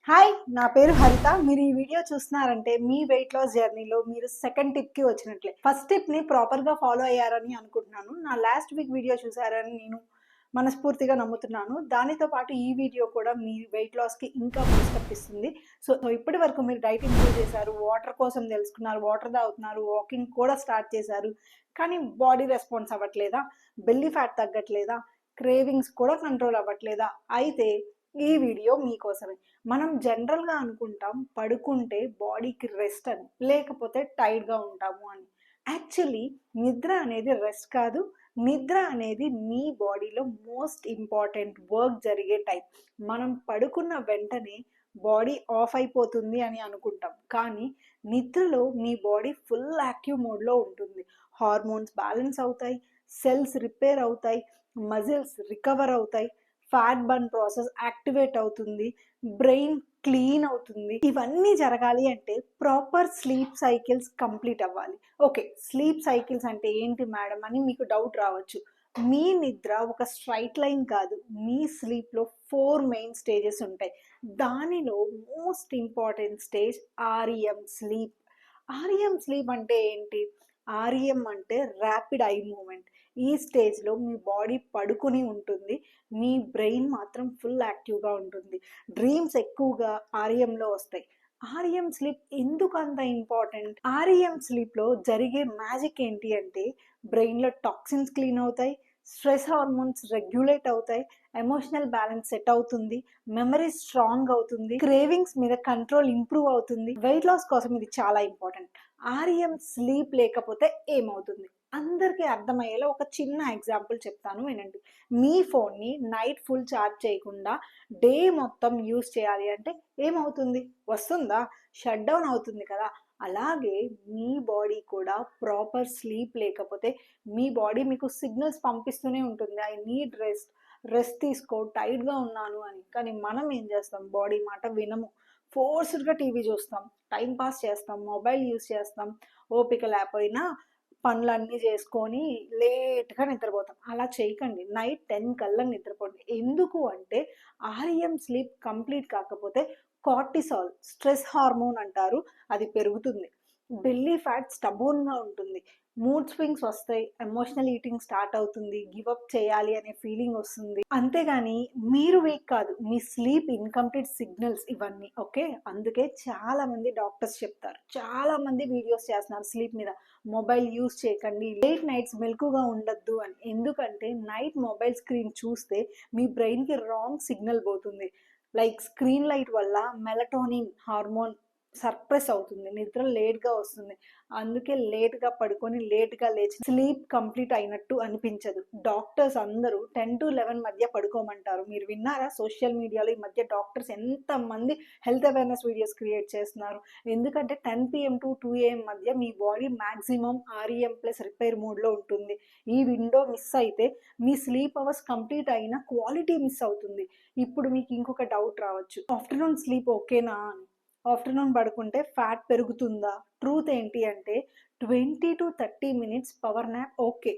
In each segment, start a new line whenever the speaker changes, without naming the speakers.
Hi, నా పేరు హరిత. మీరు ఈ వీడియో చూస్తున్నారంటే మీ వెయిట్ లాస్ జర్నీలో మీరు సెకండ్ టిప్కి వచ్చినట్లే. ఫస్ట్ టిప్ని ప్రాపర్గా ఫాలో అయ్యారని అనుకుంటున్నాను. నా లాస్ట్ వీక్ వీడియో చూసారని నేను మనస్ఫూర్తిగా నమ్ముతున్నాను. దానితో పాటు ఈ వీడియో కూడా మీ వెయిట్ లాస్కి ఇంకా బూస్టప్ ఇస్తుంది. సో ఇప్పటి వరకు మీరు డైట్ ఇంప్రూవ్ చేశారు, వాటర్ కోసం తెలుసుకున్నారు, వాటర్ తాగుతున్నారు, వాకింగ్ కూడా స్టార్ట్ చేశారు, కానీ బాడీ రెస్పాన్స్ అవ్వట్లేదా? బెల్లీ ఫ్యాట్ తగ్గట్లేదా? క్రేవింగ్స్ కూడా కంట్రోల్ అవ్వట్లేదా? అయితే ఈ వీడియో మీకోసమే. మనం జనరల్గా అనుకుంటాం పడుకుంటే బాడీకి రెస్ట్ అని, లేకపోతే టైర్డ్గా ఉంటాము అని. యాక్చువల్లీ నిద్ర అనేది రెస్ట్ కాదు. నిద్ర అనేది మీ బాడీలో మోస్ట్ ఇంపార్టెంట్ వర్క్ జరిగే టైం. మనం పడుకున్న వెంటనే బాడీ ఆఫ్ అయిపోతుంది అని అనుకుంటాం, కానీ నిద్రలో మీ బాడీ ఫుల్ యాక్టివ్ మోడ్లో ఉంటుంది. హార్మోన్స్ బ్యాలెన్స్ అవుతాయి, సెల్స్ రిపేర్ అవుతాయి, మజిల్స్ రికవర్ అవుతాయి, ఫ్యాట్ బర్న్ ప్రాసెస్ యాక్టివేట్ అవుతుంది, బ్రెయిన్ క్లీన్ అవుతుంది. ఇవన్నీ జరగాలి అంటే ప్రాపర్ స్లీప్ సైకిల్స్ కంప్లీట్ అవ్వాలి. ఓకే, స్లీప్ సైకిల్స్ అంటే ఏంటి మేడం అని మీకు డౌట్ రావచ్చు. మీ నిద్ర ఒక స్ట్రైట్ లైన్ కాదు. మీ స్లీప్లో 4 మెయిన్ స్టేజెస్ ఉంటాయి. దానిలో most important stage REM sleep. REM sleep అంటే ఏంటి? ఆర్ఈఎం అంటే ర్యాపిడ్ ఐ మూమెంట్. ఈ స్టేజ్లో మీ బాడీ పడుకుని ఉంటుంది, మీ బ్రెయిన్ మాత్రం ఫుల్ యాక్టివ్గా ఉంటుంది. డ్రీమ్స్ ఎక్కువగా ఆర్ఈఎంలో వస్తాయి. ఆర్ఈఎం స్లీప్ ఎందుకు అంత ఇంపార్టెంట్? ఆర్ఈఎం స్లీప్లో జరిగే మ్యాజిక్ ఏంటి అంటే బ్రెయిన్లో టాక్సిన్స్ క్లీన్ అవుతాయి, స్ట్రెస్ హార్మోన్స్ రెగ్యులేట్ అవుతాయి, ఎమోషనల్ బ్యాలెన్స్ సెట్ అవుతుంది, మెమరీ స్ట్రాంగ్ అవుతుంది, క్రేవింగ్స్ మీద కంట్రోల్ ఇంప్రూవ్ అవుతుంది. వెయిట్ లాస్ కోసం ఇది చాలా ఇంపార్టెంట్. ఆర్ఈఎం స్లీప్ లేకపోతే ఏమవుతుంది? అందరికీ అర్థమయ్యేలా ఒక చిన్న ఎగ్జాంపుల్ చెప్తాను, వినండి. మీ ఫోన్ని నైట్ ఫుల్ ఛార్జ్ చేయకుండా డే మొత్తం యూస్ చేయాలి అంటే ఏమవుతుంది? వస్తుందా? షట్ డౌన్ అవుతుంది కదా. అలాగే మీ బాడీ కూడా ప్రాపర్ స్లీప్ లేకపోతే మీ బాడీ మీకు సిగ్నల్స్ పంపిస్తూనే ఉంటుంది, ఐ నీడ్ రెస్ట్, రెస్ట్ తీసుకో, టైర్డ్గా ఉన్నాను అని. కానీ మనం ఏం చేస్తాం? బాడీ మాట వినము. ఫోర్స్డ్గా టీవీ చూస్తాం, టైం పాస్ చేస్తాం, మొబైల్ యూస్ చేస్తాం, ఓపిక లేకపోయినా పనులన్నీ చేసుకొని లేట్గా నిద్రపోతాం. అలా చేయకండి. నైట్ 10 కల్లా నిద్రపోండి. ఎందుకు అంటే ఆర్ఈఎం స్లీప్ కంప్లీట్ కాకపోతే కార్టిసాల్, స్ట్రెస్ హార్మోన్ అంటారు, అది పెరుగుతుంది. బెల్లీ ఫ్యాట్ స్టబోన్గా ఉంటుంది, మూడ్ స్వింగ్స్ వస్తాయి, ఎమోషనల్ ఈటింగ్ స్టార్ట్ అవుతుంది, గివ్ అప్ చేయాలి అనే ఫీలింగ్ వస్తుంది. అంతేగాని మీరు వీక్ కాదు, మీ స్లీప్ ఇన్కంప్లీట్ సిగ్నల్స్ ఇవన్నీ. ఓకే, అందుకే చాలా మంది డాక్టర్స్ చెప్తారు, చాలా మంది వీడియోస్ చేస్తున్నారు స్లీప్ మీద, మొబైల్ యూస్ చేయకండి, లేట్ నైట్స్ మెలకుగా ఉండొద్దు అని. ఎందుకంటే నైట్ మొబైల్ స్క్రీన్ చూస్తే మీ బ్రెయిన్కి రాంగ్ సిగ్నల్ పోతుంది. లైక్ స్క్రీన్ లైట్ వల్ల మెలటోనిన్ హార్మోన్ సర్ప్రెస్ అవుతుంది, నిద్ర లేట్గా వస్తుంది. అందుకే లేట్గా పడుకొని లేట్గా లేచి స్లీప్ కంప్లీట్ అయినట్టు అనిపించదు. డాక్టర్స్ అందరూ 10 to 11 మధ్య పడుకోమంటారు. మీరు విన్నారా? సోషల్ మీడియాలో ఈ మధ్య డాక్టర్స్ ఎంతమంది హెల్త్ అవేర్నెస్ వీడియోస్ క్రియేట్ చేస్తున్నారు. ఎందుకంటే 10 PM to 2 AM మధ్య మీ body maximum REM plus repair మోడ్లో ఉంటుంది. ఈ విండో మిస్ అయితే మీ స్లీప్ అవర్స్ కంప్లీట్ అయినా క్వాలిటీ మిస్ అవుతుంది. ఇప్పుడు మీకు ఇంకొక డౌట్ రావచ్చు, ఆఫ్టర్నూన్ స్లీప్ ఓకేనా అని. ఆఫ్టర్నూన్ పడుకుంటే ఫ్యాట్ పెరుగుతుందా? ట్రూత్ ఏంటి అంటే 20 to 30 minutes power nap okay.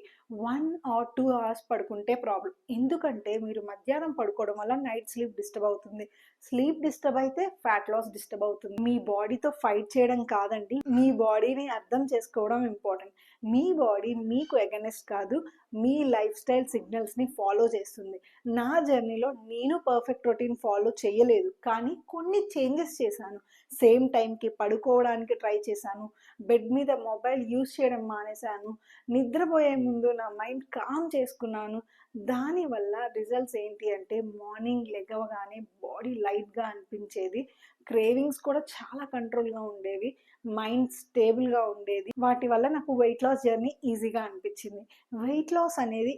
1 or 2 hours పడుకుంటే ప్రాబ్లం. ఎందుకంటే మీరు మధ్యాహ్నం పడుకోవడం వల్ల నైట్ స్లీప్ డిస్టర్బ్ అవుతుంది. స్లీప్ డిస్టర్బ్ అయితే ఫ్యాట్ లాస్ డిస్టర్బ్ అవుతుంది. మీ బాడీతో ఫైట్ చేయడం కాదండి, మీ బాడీని అర్థం చేసుకోవడం ఇంపార్టెంట్. మీ బాడీ మీకు ఎగనెస్ట్ కాదు, మీ లైఫ్ స్టైల్ సిగ్నల్స్ని ఫాలో చేస్తుంది. నా జర్నీలో నేను పర్ఫెక్ట్ రొటీన్ ఫాలో చేయలేదు, కానీ కొన్ని చేంజెస్ చేశాను. సేమ్ టైంకి పడుకోవడానికి ట్రై చేశాను, బెడ్ మీద మొబైల్ యూస్ చేయడం మానేశాను, నిద్రపోయే ముందు నా మైండ్ కామ్ చేసుకున్నాను. దానివల్ల రిజల్ట్స్ ఏంటి అంటే మార్నింగ్ లెగవగానే బాడీ లైట్గా అనిపించేది, క్రేవింగ్స్ కూడా చాలా కంట్రోల్గా ఉండేవి, మైండ్ స్టేబుల్గా ఉండేది. వాటి వల్ల నాకు వెయిట్ లాస్ జర్నీ ఈజీగా అనిపించింది. వెయిట్ లాస్ అనేది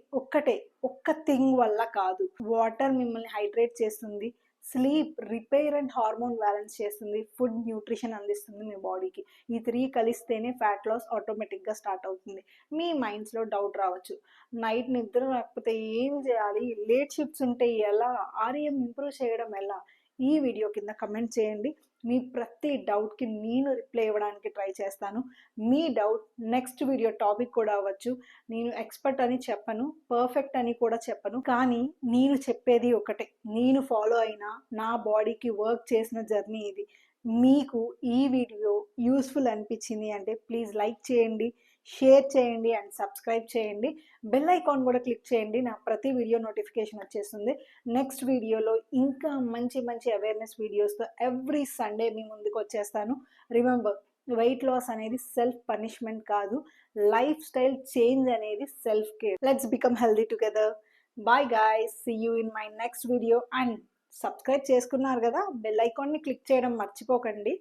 ఒక్క థింగ్ వల్ల కాదు. వాటర్ మిమ్మల్ని హైడ్రేట్ చేస్తుంది, sleep repair and hormone balance చేస్తుంది, ఫుడ్ న్యూట్రిషన్ అందిస్తుంది మీ బాడీకి. ఈ 3 కలిస్తేనే ఫ్యాట్ లాస్ ఆటోమేటిక్గా స్టార్ట్ అవుతుంది. మీ మైండ్స్లో డౌట్ రావచ్చు, నైట్ నిద్ర రాకపోతే ఏం చేయాలి, లేట్ షిఫ్ట్స్ ఉంటే ఎలా, ఆర్ఈఎం ఇంప్రూవ్ చేయడం ఎలా? ఈ వీడియో కింద కమెంట్ చేయండి. మీ ప్రతి డౌట్కి నేను రిప్లై ఇవ్వడానికి ట్రై చేస్తాను. మీ డౌట్ నెక్స్ట్ వీడియో టాపిక్ కూడా అవ్వచ్చు. నేను ఎక్స్పర్ట్ అని చెప్పను, పర్ఫెక్ట్ అని కూడా చెప్పను, కానీ నేను చెప్పేది ఒకటే, నేను ఫాలో అయిన నా బాడీకి వర్క్ చేసిన జర్నీ ఇది. మీకు ఈ వీడియో యూస్ఫుల్ అనిపించింది అంటే ప్లీజ్ లైక్ చేయండి, షేర్ చేయండి అండ్ సబ్స్క్రైబ్ చేయండి. బెల్ ఐకాన్ కూడా క్లిక్ చేయండి, నా ప్రతి వీడియో నోటిఫికేషన్ వచ్చేస్తుంది. నెక్స్ట్ వీడియోలో ఇంకా మంచి మంచి అవేర్నెస్ వీడియోస్తో ఎవ్రీ సండే మీ ముందుకు వచ్చేస్తాను. రిమెంబర్, వెయిట్ లాస్ అనేది సెల్ఫ్ పనిష్మెంట్ కాదు, లైఫ్ స్టైల్ చేంజ్ అనేది self care. Let's become healthy together. Bye guys, see you in my next video. And subscribe చేసుకున్నారు కదా, బెల్ ఐకాన్ని క్లిక్ చేయడం మర్చిపోకండి.